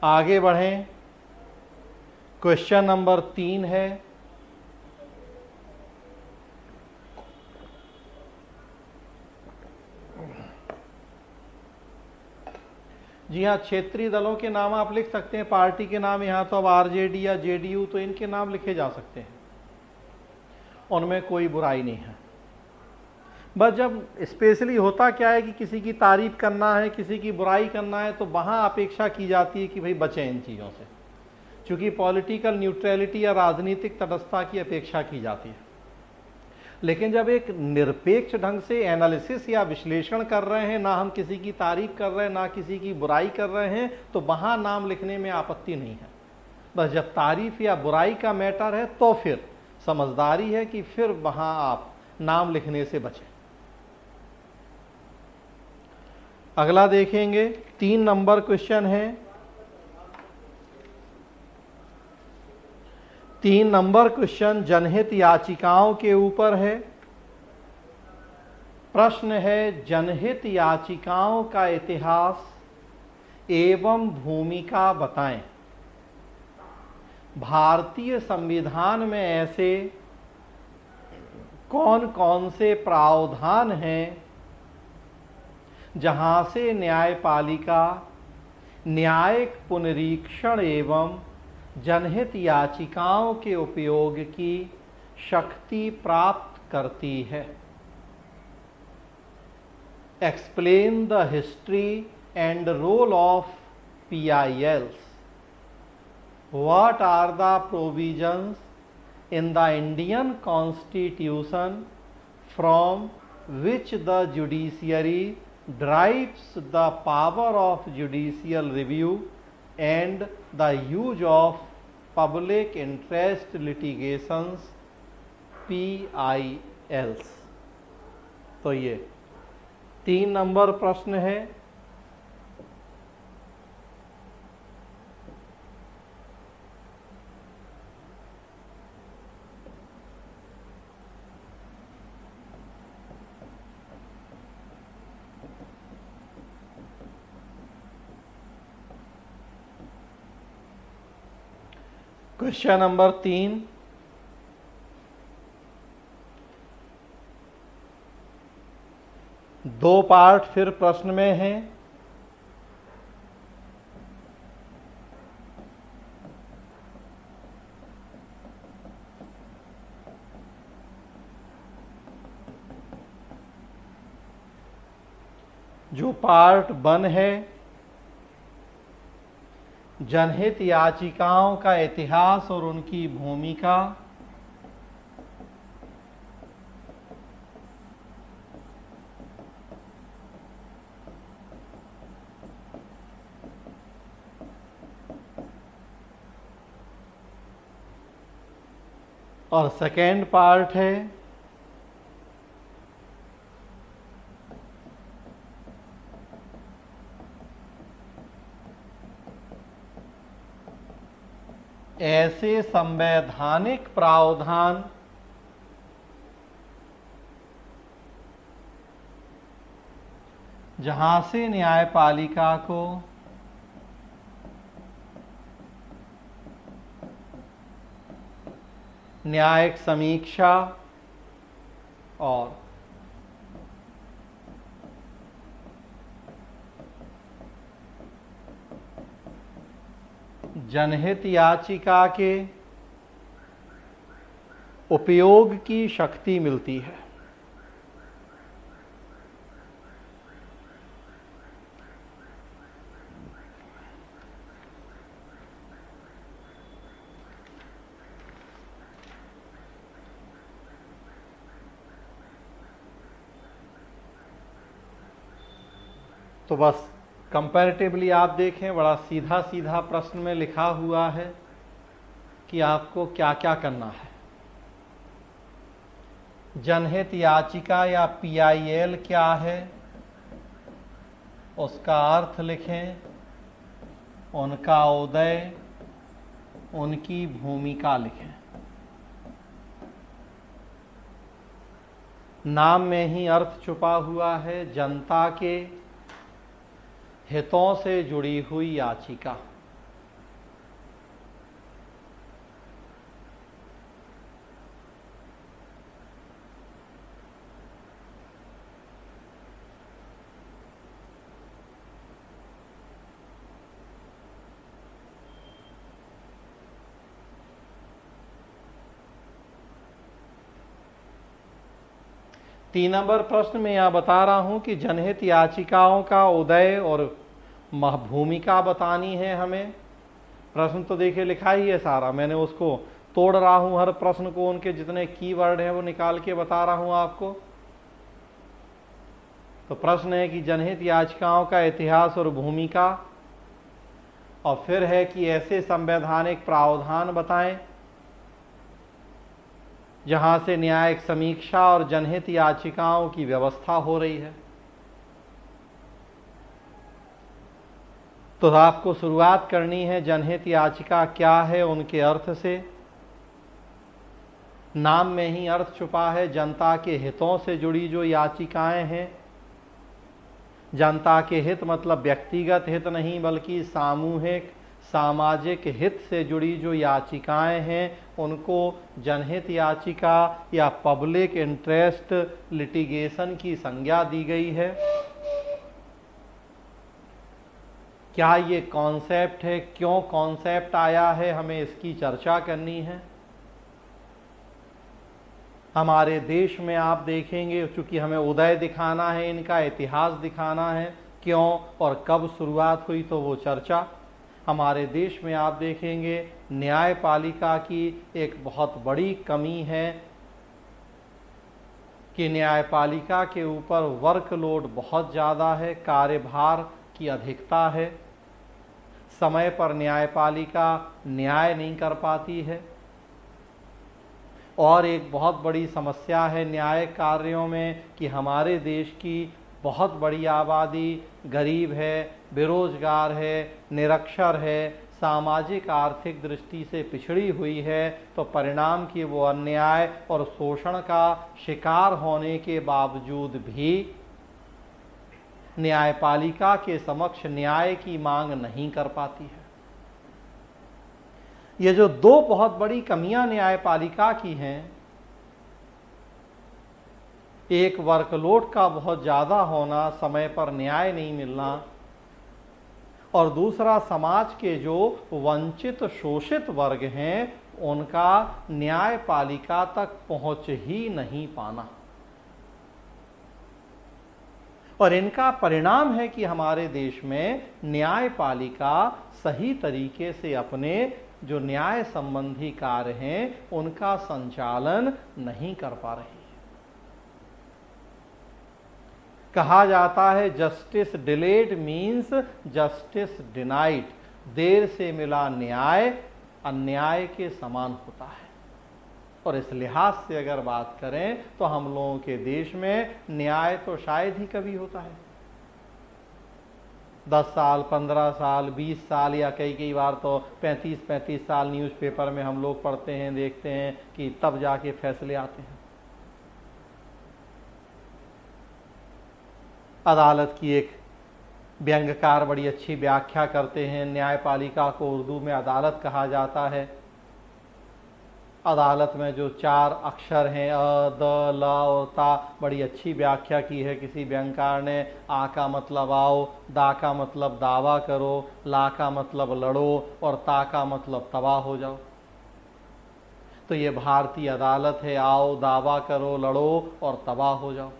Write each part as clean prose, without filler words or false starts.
आगे बढ़ें। Question number 3 है, जी हाँ, क्षेत्रीय दलों के नाम आप लिख सकते हैं, पार्टी के नाम यहाँ तो अब आरजेडी या जेडीयू, तो इनके नाम लिखे जा सकते हैं, उनमें कोई बुराई नहीं है। बस जब स्पेशली होता क्या है कि किसी की तारीफ करना है, किसी की बुराई करना है, तो वहाँ अपेक्षा की जाती है कि भाई बचें इन चीज़ों से, क्योंकि पॉलिटिकल न्यूट्रलिटी या राजनीतिक तटस्थता की अपेक्षा की जाती है। लेकिन जब एक निरपेक्ष ढंग से एनालिसिस या विश्लेषण कर रहे हैं, ना हम किसी की तारीफ कर रहे हैं ना किसी की बुराई कर रहे हैं, तो वहाँ नाम लिखने में आपत्ति नहीं है। बस जब तारीफ या बुराई का मैटर है तो फिर समझदारी है कि फिर वहाँ आप नाम लिखने से बचें। अगला देखेंगे, 3 नंबर क्वेश्चन है। 3 नंबर क्वेश्चन जनहित याचिकाओं के ऊपर है। प्रश्न है, जनहित याचिकाओं का इतिहास एवं भूमिका बताएं। भारतीय संविधान में ऐसे कौन कौन से प्रावधान हैं जहां से न्यायपालिका न्यायिक पुनरीक्षण एवं जनहित याचिकाओं के उपयोग की शक्ति प्राप्त करती है। Explain the history and role of PILs. What are the provisions in the Indian Constitution from which the judiciary derives the power of judicial review and the use of public interest litigations PILs? तो ये 3 number प्रश्न है। Question number 3, दो part फिर प्रश्न में हैं। जो पार्ट 1 है, जनहित याचिकाओं का इतिहास और उनकी भूमिका, और सेकेंड पार्ट है ऐसे संवैधानिक प्रावधान जहां से न्यायपालिका को न्यायिक समीक्षा और जनहित याचिका के उपयोग की शक्ति मिलती है। तो बस कंपैरेटिवली आप देखें, बड़ा सीधा सीधा प्रश्न में लिखा हुआ है कि आपको क्या क्या करना है। जनहित याचिका या PIL क्या है, उसका अर्थ लिखें, उनका उदय, उनकी भूमिका लिखें। नाम में ही अर्थ छुपा हुआ है, जनता के हितों से जुड़ी हुई याचिका। 3 नंबर प्रश्न में यहां बता रहा हूं कि जनहित याचिकाओं का उदय और भूमिका बतानी है हमें। प्रश्न तो देखिए लिखा ही है सारा, मैंने उसको तोड़ रहा हूं, हर प्रश्न को उनके जितने कीवर्ड हैं वो निकाल के बता रहा हूं आपको। तो प्रश्न है कि जनहित याचिकाओं का इतिहास और भूमिका, और फिर है कि ऐसे संवैधानिक प्रावधान बताएं जहां से न्यायिक समीक्षा और जनहित याचिकाओं की व्यवस्था हो रही है। तो आपको शुरुआत करनी है जनहित याचिका क्या है उनके अर्थ से। नाम में ही अर्थ छुपा है, जनता के हितों से जुड़ी जो याचिकाएं हैं। जनता के हित मतलब व्यक्तिगत हित नहीं, बल्कि सामूहिक सामाजिक हित से जुड़ी जो याचिकाएं हैं उनको जनहित याचिका या पब्लिक इंटरेस्ट लिटिगेशन की संज्ञा दी गई है। क्या ये कॉन्सेप्ट है, क्यों कॉन्सेप्ट आया है, हमें इसकी चर्चा करनी है। हमारे देश में आप देखेंगे, चूंकि हमें उदय दिखाना है, इनका इतिहास दिखाना है, क्यों और कब शुरुआत हुई, तो वो चर्चा। हमारे देश में आप देखेंगे न्यायपालिका की एक बहुत बड़ी कमी है कि न्यायपालिका के ऊपर वर्कलोड बहुत ज़्यादा है, कार्यभार की अधिकता है, समय पर न्यायपालिका न्याय नहीं कर पाती है। और एक बहुत बड़ी समस्या है न्यायिक कार्यों में कि हमारे देश की बहुत बड़ी आबादी गरीब है, बेरोजगार है, निरक्षर है, सामाजिक आर्थिक दृष्टि से पिछड़ी हुई है। तो परिणाम कि वो अन्याय और शोषण का शिकार होने के बावजूद भी न्यायपालिका के समक्ष न्याय की मांग नहीं कर पाती है। ये जो दो बहुत बड़ी कमियां न्यायपालिका की हैं, एक वर्कलोड का बहुत ज़्यादा होना, समय पर न्याय नहीं मिलना, और दूसरा समाज के जो वंचित शोषित वर्ग हैं उनका न्यायपालिका तक पहुंच ही नहीं पाना। और इनका परिणाम है कि हमारे देश में न्यायपालिका सही तरीके से अपने जो न्याय संबंधी कार्य हैं उनका संचालन नहीं कर पा रही है। कहा जाता है justice delayed means justice denied, देर से मिला न्याय अन्याय के समान होता है। और इस लिहाज से अगर बात करें तो हम लोगों के देश में न्याय तो शायद ही कभी होता है। 10 साल, 15 साल, 20 साल या कई बार तो 35-35 साल न्यूज़पेपर में हम लोग पढ़ते हैं, देखते हैं कि तब जाके फैसले आते हैं। अदालत की एक व्यंग्यकार बड़ी अच्छी व्याख्या करते हैं, न्यायपालिका को उर्दू में अदालत कहा जाता है। अदालत में जो 4 अक्षर हैं अ, द, ल और ता, बड़ी अच्छी व्याख्या की है किसी व्यंग्यकार ने। आ का मतलब आओ, दा का मतलब दावा करो, ला का मतलब लड़ो और ता का मतलब तबाह हो जाओ। तो ये भारतीय अदालत है, आओ दावा करो, लड़ो और तबाह हो जाओ।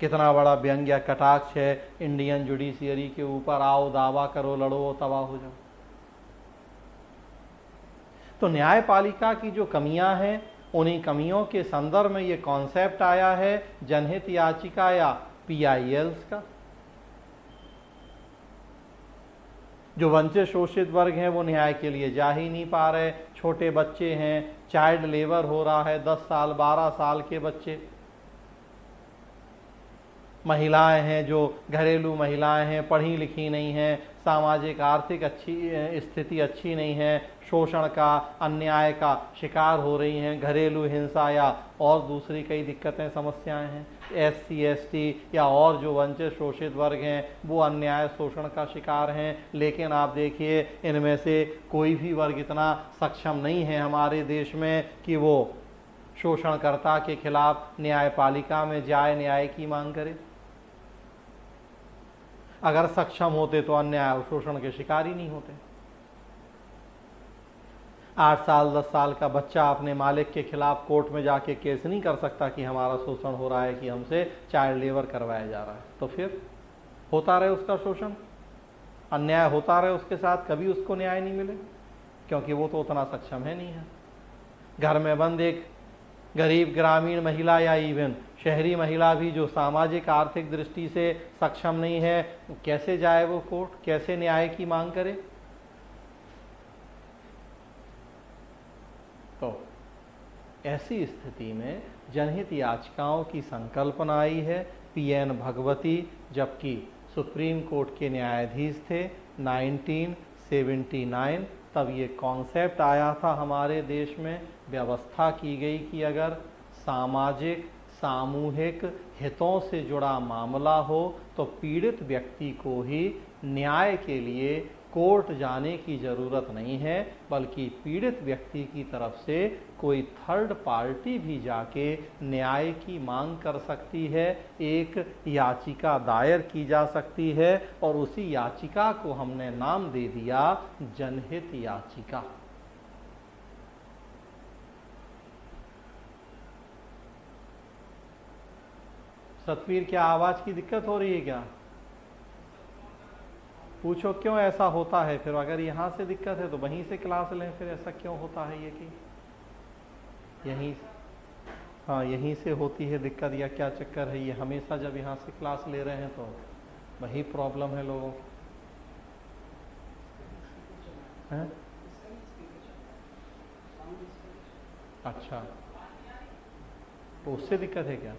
कितना बड़ा व्यंग्य कटाक्ष है इंडियन जुडिशियरी के ऊपर, आओ दावा करो, लड़ो तबाह हो जाओ। तो न्यायपालिका की जो कमियां हैं उन्हीं कमियों के संदर्भ में ये कॉन्सेप्ट आया है जनहित याचिका या PILs का। जो वंचित शोषित वर्ग हैं वो न्याय के लिए जा ही नहीं पा रहे। छोटे बच्चे हैं, चाइल्ड लेबर हो रहा है, 10 साल 12 साल के बच्चे। महिलाएं हैं जो घरेलू महिलाएं हैं, पढ़ी लिखी नहीं हैं, सामाजिक आर्थिक स्थिति अच्छी नहीं है, शोषण का अन्याय का शिकार हो रही हैं, घरेलू हिंसा या और दूसरी कई दिक्कतें समस्याएं हैं। SC ST या और जो वंचित शोषित वर्ग हैं वो अन्याय शोषण का शिकार हैं। लेकिन आप देखिए इनमें से कोई भी वर्ग इतना सक्षम नहीं है हमारे देश में कि वो शोषणकर्ता के खिलाफ न्यायपालिका में जाए, न्याय की मांग करे। अगर सक्षम होते तो अन्याय और शोषण के शिकार ही नहीं होते। 8 साल 10 साल का बच्चा अपने मालिक के खिलाफ कोर्ट में जाके केस नहीं कर सकता कि हमारा शोषण हो रहा है, कि हमसे चाइल्ड लेबर करवाया जा रहा है। तो फिर होता रहे उसका शोषण, अन्याय होता रहे उसके साथ, कभी उसको न्याय नहीं मिले, क्योंकि वो तो उतना सक्षम है नहीं है। घर में बंद एक गरीब ग्रामीण महिला या इवन शहरी महिला भी जो सामाजिक आर्थिक दृष्टि से सक्षम नहीं है, कैसे जाए वो कोर्ट, कैसे न्याय की मांग करे? तो ऐसी स्थिति में जनहित याचिकाओं की संकल्पना आई है। पीएन भगवती जबकि सुप्रीम कोर्ट के न्यायाधीश थे 1979, तब ये कॉन्सेप्ट आया था हमारे देश में। व्यवस्था की गई कि अगर सामाजिक सामूहिक हितों से जुड़ा मामला हो तो पीड़ित व्यक्ति को ही न्याय के लिए कोर्ट जाने की ज़रूरत नहीं है, बल्कि पीड़ित व्यक्ति की तरफ से कोई थर्ड पार्टी भी जाके न्याय की मांग कर सकती है, एक याचिका दायर की जा सकती है, और उसी याचिका को हमने नाम दे दिया जनहित याचिका। सतवीर, क्या आवाज़ की दिक्कत हो रही है क्या? पूछो क्यों ऐसा होता है। फिर अगर यहाँ से दिक्कत है तो वहीं से क्लास लें। फिर ऐसा क्यों होता है ये कि यहीं, हाँ यहीं से होती है दिक्कत, या क्या चक्कर है ये? हमेशा जब यहाँ से क्लास ले रहे हैं तो वही प्रॉब्लम है लोगों की, हैं? अच्छा, तो उससे दिक्कत है क्या?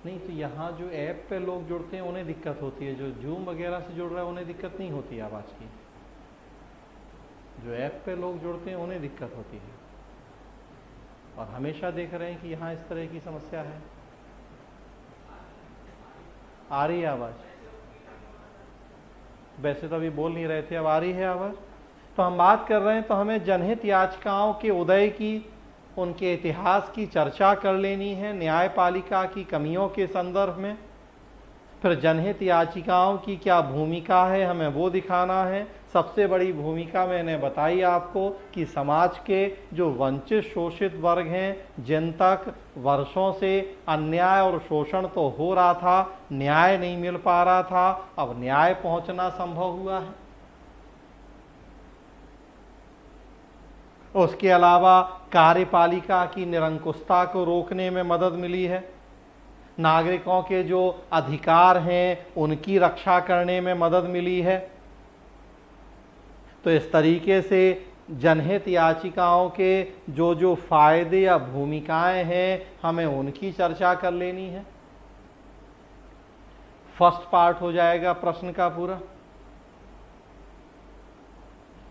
नहीं, तो यहाँ जो ऐप पे लोग जुड़ते हैं उन्हें दिक्कत होती है, जो जूम वगैरह से जुड़ रहा है उन्हें दिक्कत नहीं होती है आवाज़ की। जो ऐप पे लोग जुड़ते हैं उन्हें दिक्कत होती है, और हमेशा देख रहे हैं कि यहाँ इस तरह की समस्या है। आ रही है आवाज़? वैसे तो अभी बोल नहीं रहे थे, अब आ रही है आवाज़। तो हम बात कर रहे हैं, तो हमें जनहित याचिकाओं के उदय की, उनके इतिहास की चर्चा कर लेनी है न्यायपालिका की कमियों के संदर्भ में। फिर जनहित याचिकाओं की क्या भूमिका है, हमें वो दिखाना है। सबसे बड़ी भूमिका मैंने बताई आपको कि समाज के जो वंचित शोषित वर्ग हैं, जिन तक वर्षों से अन्याय और शोषण तो हो रहा था, न्याय नहीं मिल पा रहा था, अब न्याय पहुंचना संभव हुआ है। उसके अलावा कार्यपालिका की निरंकुशता को रोकने में मदद मिली है, नागरिकों के जो अधिकार हैं उनकी रक्षा करने में मदद मिली है। तो इस तरीके से जनहित याचिकाओं के जो जो फायदे या भूमिकाएं हैं, हमें उनकी चर्चा कर लेनी है। फर्स्ट पार्ट हो जाएगा प्रश्न का पूरा,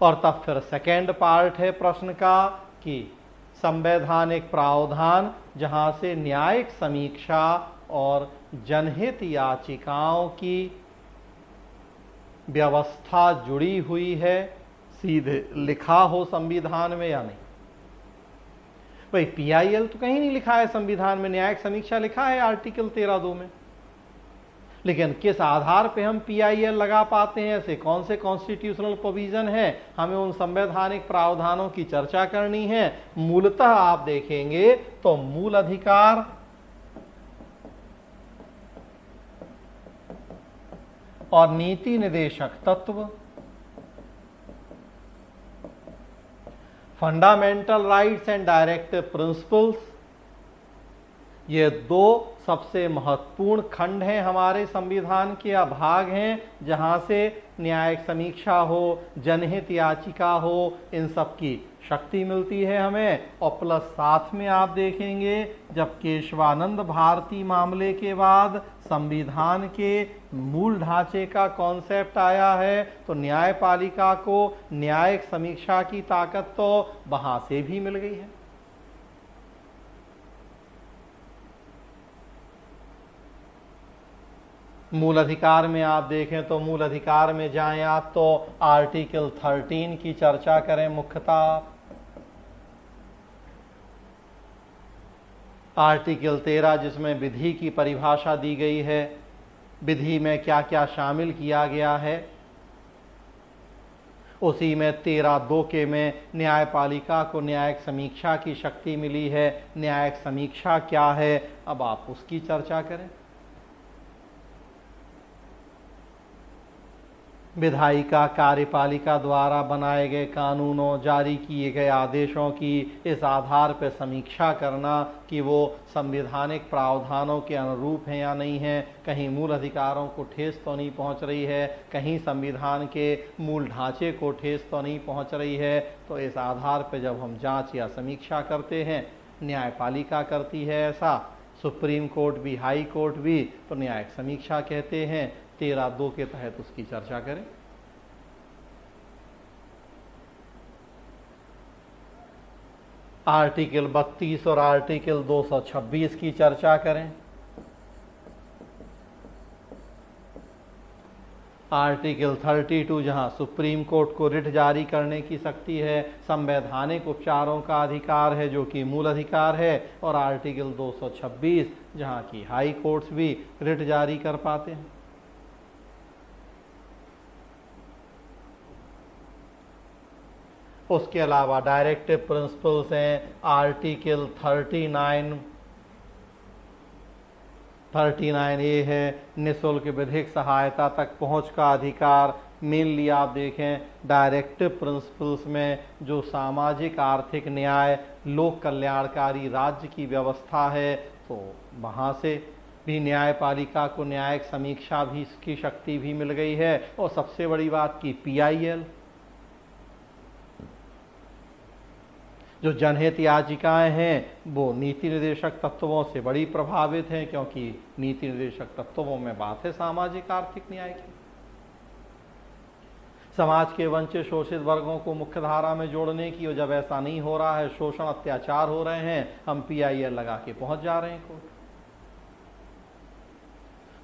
और तब फिर सेकेंड पार्ट है प्रश्न का कि संवैधानिक प्रावधान, जहां से न्यायिक समीक्षा और जनहित याचिकाओं की व्यवस्था जुड़ी हुई है, सीधे लिखा हो संविधान में या नहीं। भाई पीआईएल तो कहीं नहीं लिखा है संविधान में, न्यायिक समीक्षा लिखा है आर्टिकल 13(2) में, लेकिन किस आधार पे हम पीआईएल लगा पाते हैं, ऐसे कौन से कॉन्स्टिट्यूशनल प्रोविजन है, हमें उन संवैधानिक प्रावधानों की चर्चा करनी है। मूलतः आप देखेंगे तो मूल अधिकार, और नीति निदेशक तत्व, fundamental rights and directive principles, ये दो सबसे महत्वपूर्ण खंड हैं हमारे संविधान के, या भाग हैं, जहां से न्यायिक समीक्षा हो, जनहित याचिका हो, इन सब की शक्ति मिलती है हमें। और प्लस साथ में आप देखेंगे जब केशवानंद भारती मामले के बाद संविधान के मूल ढांचे का कॉन्सेप्ट आया है, तो न्यायपालिका को न्यायिक समीक्षा की ताकत तो वहां से भी मिल गई है। मूल अधिकार में आप देखें तो मूल अधिकार में जाएं आप तो आर्टिकल 13 की चर्चा करें मुख्यतः। आर्टिकल 13 जिसमें विधि की परिभाषा दी गई है, विधि में क्या क्या शामिल किया गया है, उसी में 13(2) के में न्यायपालिका को न्यायिक समीक्षा की शक्ति मिली है। न्यायिक समीक्षा क्या है, अब आप उसकी चर्चा करें। विधायिका कार्यपालिका द्वारा बनाए गए कानूनों, जारी किए गए आदेशों की इस आधार पर समीक्षा करना कि वो संवैधानिक प्रावधानों के अनुरूप हैं या नहीं हैं, कहीं मूल अधिकारों को ठेस तो नहीं पहुंच रही है, कहीं संविधान के मूल ढांचे को ठेस तो नहीं पहुंच रही है। तो इस आधार पर जब हम जांच या समीक्षा करते हैं, न्यायपालिका करती है ऐसा, सुप्रीम कोर्ट भी, हाई कोर्ट भी, तो न्यायिक समीक्षा कहते हैं। 13(2) के तहत उसकी चर्चा करें। आर्टिकल 32 और आर्टिकल 226 की चर्चा करें। आर्टिकल 32 जहां सुप्रीम कोर्ट को रिट जारी करने की शक्ति है, संवैधानिक उपचारों का अधिकार है जो कि मूल अधिकार है, और आर्टिकल 226 जहां की हाई कोर्ट्स भी रिट जारी कर पाते हैं। उसके अलावा डायरेक्टिव प्रिंसिपल्स हैं। आर्टिकल 39A है निःशुल्क विधिक सहायता तक पहुंच का अधिकार। मेनली आप देखें डायरेक्टिव प्रिंसिपल्स में जो सामाजिक आर्थिक न्याय, लोक कल्याणकारी राज्य की व्यवस्था है, तो वहाँ से भी न्यायपालिका को न्यायिक समीक्षा भी की शक्ति भी मिल गई है। और सबसे बड़ी बात की PIL जो जनहित याचिकाएं हैं वो नीति निर्देशक तत्वों से बड़ी प्रभावित हैं, क्योंकि नीति निर्देशक तत्वों में बात है सामाजिक आर्थिक न्याय की। समाज के वंचित शोषित वर्गों को मुख्य धारा में जोड़ने की, और जब ऐसा नहीं हो रहा है, शोषण अत्याचार हो रहे हैं, हम PIL लगा के पहुंच जा रहे हैं कोर्ट।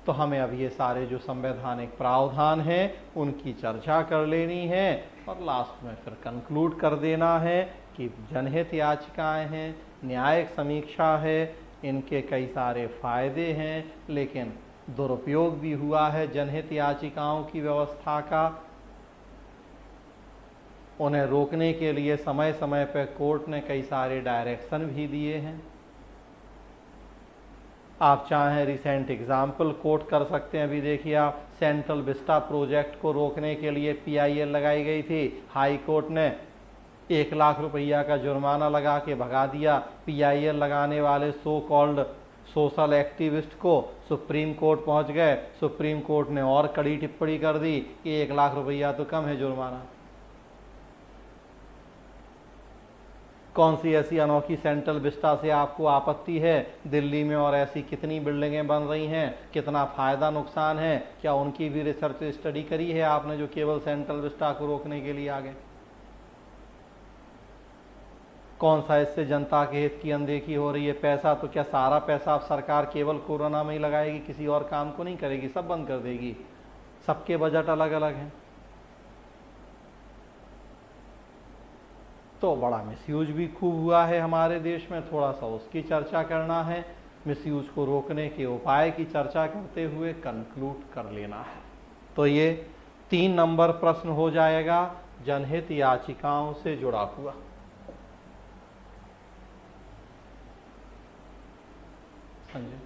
तो हमें अब ये सारे जो संवैधानिक प्रावधान हैं उनकी चर्चा कर लेनी है, और लास्ट में फिर कंक्लूड कर देना है कि जनहित याचिकाएं हैं, न्यायिक समीक्षा है, इनके कई सारे फायदे हैं, लेकिन दुरुपयोग भी हुआ है जनहित याचिकाओं की व्यवस्था का। उन्हें रोकने के लिए समय समय पर कोर्ट ने कई सारे डायरेक्शन भी दिए हैं। आप चाहें रिसेंट एग्जाम्पल कोट कर सकते हैं। अभी देखिए आप, सेंट्रल विस्टा प्रोजेक्ट को रोकने के लिए PIL लगाई गई थी, हाई कोर्ट ने 1 लाख रुपया का जुर्माना लगा के भगा दिया। PIL लगाने वाले सो कॉल्ड सोशल एक्टिविस्ट को सुप्रीम कोर्ट पहुंच गए, सुप्रीम कोर्ट ने और कड़ी टिप्पणी कर दी कि 1 लाख रुपया तो कम है जुर्माना। कौन सी ऐसी अनोखी सेंट्रल विस्टा से आपको आपत्ति है? दिल्ली में और ऐसी कितनी बिल्डिंगें बन रही हैं, कितना फायदा नुकसान है, क्या उनकी भी रिसर्च स्टडी करी है आपने जो केवल सेंट्रल विस्टा को रोकने के लिए आ गए? कौन सा इससे जनता के हित की अनदेखी हो रही है? पैसा तो क्या सारा पैसा अब सरकार केवल कोरोना में ही लगाएगी, किसी और काम को नहीं करेगी, सब बंद कर देगी? सबके बजट अलग अलग हैं। तो बड़ा मिसयूज भी खूब हुआ है हमारे देश में, थोड़ा सा उसकी चर्चा करना है। मिसयूज को रोकने के उपाय की चर्चा करते हुए कंक्लूड कर लेना है। तो ये 3 नंबर प्रश्न हो जाएगा जनहित याचिकाओं से जुड़ा हुआ। हाँ जी।